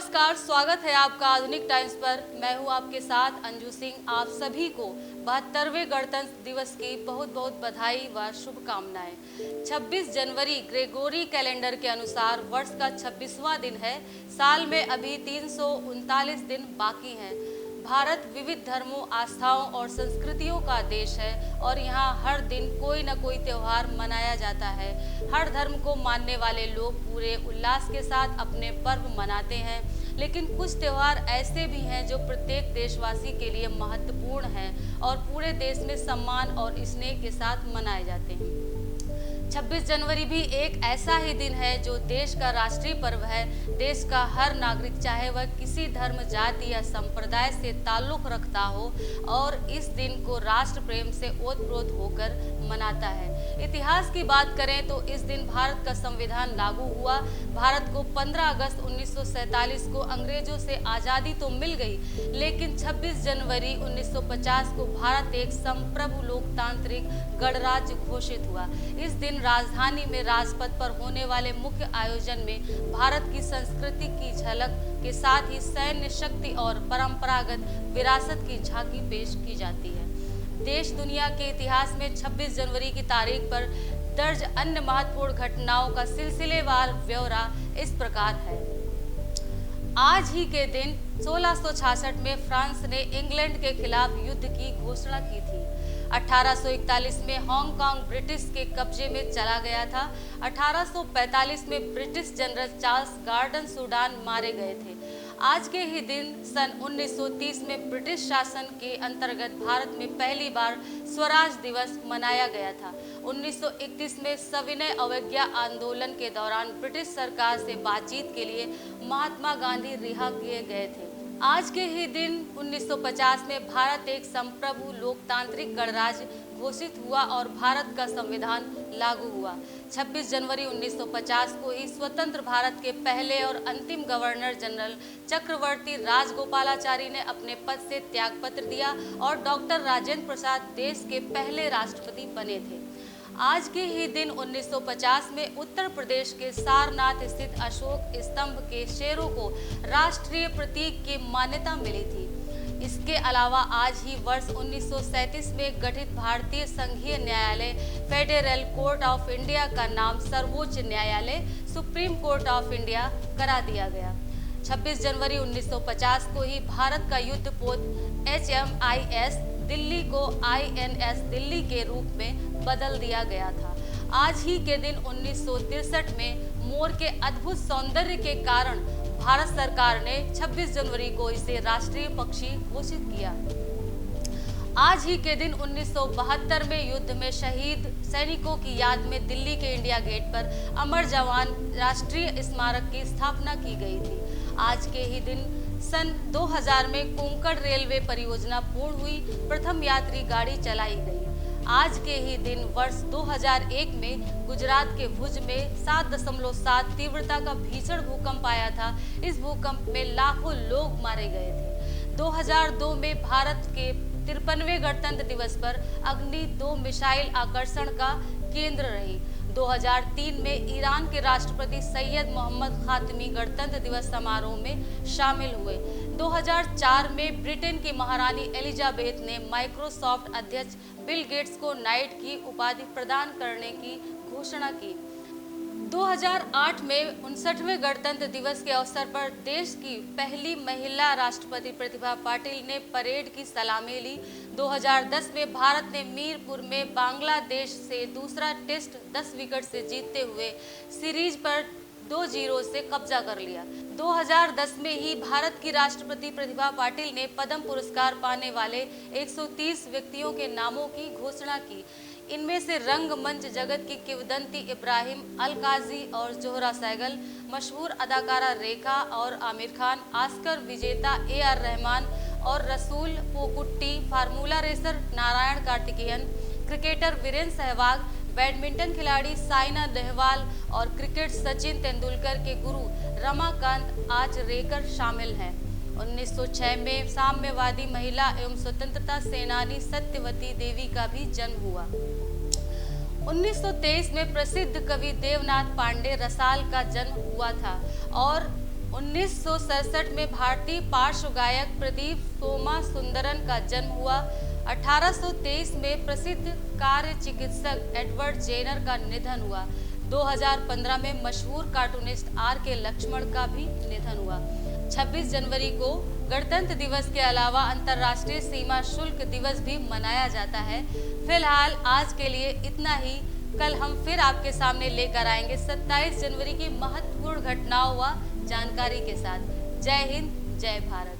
नमस्कार, स्वागत है आपका आधुनिक टाइम्स पर। मैं हूं आपके साथ अंजू सिंह। आप सभी को 72वें गणतंत्र दिवस की बहुत बहुत बधाई व शुभकामनाएं। 26 जनवरी ग्रेगोरी कैलेंडर के अनुसार वर्ष का 26वां दिन है। साल में अभी 339 दिन बाकी हैं। भारत विविध धर्मों, आस्थाओं और संस्कृतियों का देश है और यहाँ हर दिन कोई न कोई त्योहार मनाया जाता है। हर धर्म को मानने वाले लोग पूरे उल्लास के साथ अपने पर्व मनाते हैं, लेकिन कुछ त्योहार ऐसे भी हैं जो प्रत्येक देशवासी के लिए महत्वपूर्ण हैं और पूरे देश में सम्मान और स्नेह के साथ मनाए जाते हैं। 26 जनवरी भी एक ऐसा ही दिन है जो देश का राष्ट्रीय पर्व है। देश का हर नागरिक, चाहे वह किसी धर्म, जाति या संप्रदाय से ताल्लुक रखता हो, और इस दिन को राष्ट्र प्रेम से ओतप्रोत होकर मनाता है। इतिहास की बात करें तो इस दिन भारत का संविधान लागू हुआ। भारत को 15 अगस्त 1947 को अंग्रेजों से आज़ादी तो मिल गई, लेकिन 26 जनवरी 1950 को भारत एक संप्रभु लोकतांत्रिक गणराज्य घोषित हुआ। इस दिन राजधानी में राजपथ पर होने वाले मुख्य आयोजन में भारत की संस्कृति की झलक के साथ ही सैन्य शक्ति और परंपरागत विरासत की झांकी पेश की जाती है। देश दुनिया के इतिहास में 26 जनवरी की तारीख पर दर्ज अन्य महत्वपूर्ण घटनाओं का सिलसिलेवार ब्यौरा इस प्रकार है। आज ही के दिन 1666 में फ्रांस ने इंग्लैंड के खिलाफ युद्ध की घोषणा की थी। 1841 में हांगकांग ब्रिटिश के कब्जे में चला गया था। 1845 में British general Charles garden Sudan मारे गए थे। आज के ही दिन सन 1930 में ब्रिटिश शासन के अंतर्गत भारत में पहली बार स्वराज दिवस मनाया गया था। 1931 में सविनय अवज्ञा आंदोलन के दौरान ब्रिटिश सरकार से बातचीत के लिए महात्मा गांधी रिहा किए गए थे। आज के ही दिन 1950 में भारत एक संप्रभु लोकतांत्रिक गणराज्य घोषित हुआ और भारत का संविधान लागू हुआ। 26 जनवरी 1950 को ही स्वतंत्र भारत के पहले और अंतिम गवर्नर जनरल चक्रवर्ती राजगोपालाचारी ने अपने पद से त्यागपत्र दिया और डॉक्टर राजेंद्र प्रसाद देश के पहले राष्ट्रपति बने थे। आज के ही दिन 1950 में उत्तर प्रदेश के सारनाथ स्थित अशोक स्तंभ के शेरों को राष्ट्रीय प्रतीक की मान्यता मिली थी। इसके अलावा आज ही वर्ष 1937 में गठित भारतीय संघीय न्यायालय फेडरल कोर्ट ऑफ इंडिया का नाम सर्वोच्च न्यायालय सुप्रीम कोर्ट ऑफ इंडिया करा दिया गया। 26 जनवरी 1950 को ही भारत का युद्धपोत HMIS दिल्ली को INS दिल्ली के रूप में बदल दिया गया था। आज ही के दिन 1963 में मोर के अद्भुत सौंदर्य के कारण भारत सरकार ने 26 जनवरी को इसे राष्ट्रीय पक्षी घोषित किया। आज ही के दिन 1972 में युद्ध में शहीद सैनिकों की याद में दिल्ली के इंडिया गेट पर अमर जवान राष्ट्रीय स्मारक की स्थापना की गई थी। आज के ही दिन सन 2000 में कोंकण रेलवे परियोजना पूर्ण हुई, प्रथम यात्री गाड़ी चलाई गई। आज के ही दिन वर्ष 2001 में गुजरात के भुज में 7.7 तीव्रता का भीषण भूकंप आया था। इस भूकंप में लाखों लोग मारे गए थे। 2002 में भारत के 53वें गणतंत्र दिवस पर अग्नि 2 मिसाइल आकर्षण का केंद्र रही। 2003 में ईरान के राष्ट्रपति सैयद मोहम्मद खातमी गणतंत्र दिवस समारोह में शामिल हुए। 2004 में ब्रिटेन की महारानी एलिजाबेथ ने माइक्रोसॉफ्ट अध्यक्ष बिल गेट्स को नाइट की उपाधि प्रदान करने की घोषणा की। 2008 में 59वें गणतंत्र दिवस के अवसर पर देश की पहली महिला राष्ट्रपति प्रतिभा पाटिल ने परेड की सलामी ली। 2010 में भारत ने मीरपुर में बांग्लादेश से दूसरा टेस्ट 10 विकेट से जीतते हुए सीरीज पर 2-0 से कब्जा कर लिया। 2010 में ही भारत की राष्ट्रपति प्रतिभा पाटिल ने पद्म पुरस्कार पाने वाले 130 व्यक्तियों के नामों की घोषणा की। इनमें से रंगमंच जगत की किंवदंती इब्राहिम अल काजी और जोहरा सहगल, मशहूर अदाकारा रेखा और आमिर खान, ऑस्कर विजेता AR रहमान और Resul Pookutty, formula racer Narain Karthikeyan, cricketer Virender Sehwag, badminton खिलाड़ी साइना नेहवाल और क्रिकेट सचिन तेंदुलकर के गुरु रमाकांत आचरेकर शामिल हैं। 1906 में साम्यवादी महिला एवं स्वतंत्रता सेनानी सत्यवती देवी का भी जन्म हुआ। 1923 में प्रसिद्ध कवि देवनाथ पांडे रसाल का जन्म हुआ था और 1967 में भारतीय पार्श्व गायक प्रदीप सोमा सुंदरन का जन्म हुआ। 1823 में प्रसिद्ध कार्य चिकित्सक एडवर्ड जेनर का निधन हुआ। 2015 में मशहूर कार्टूनिस्ट आर के लक्ष्मण का भी निधन हुआ। 26 जनवरी को गणतंत्र दिवस के अलावा अंतर्राष्ट्रीय सीमा शुल्क दिवस भी मनाया जाता है। फिलहाल आज के लिए इतना ही। कल हम फिर आपके सामने लेकर आएंगे 27 जनवरी की महत्वपूर्ण घटनाओं व जानकारी के साथ। जय हिंद, जय भारत।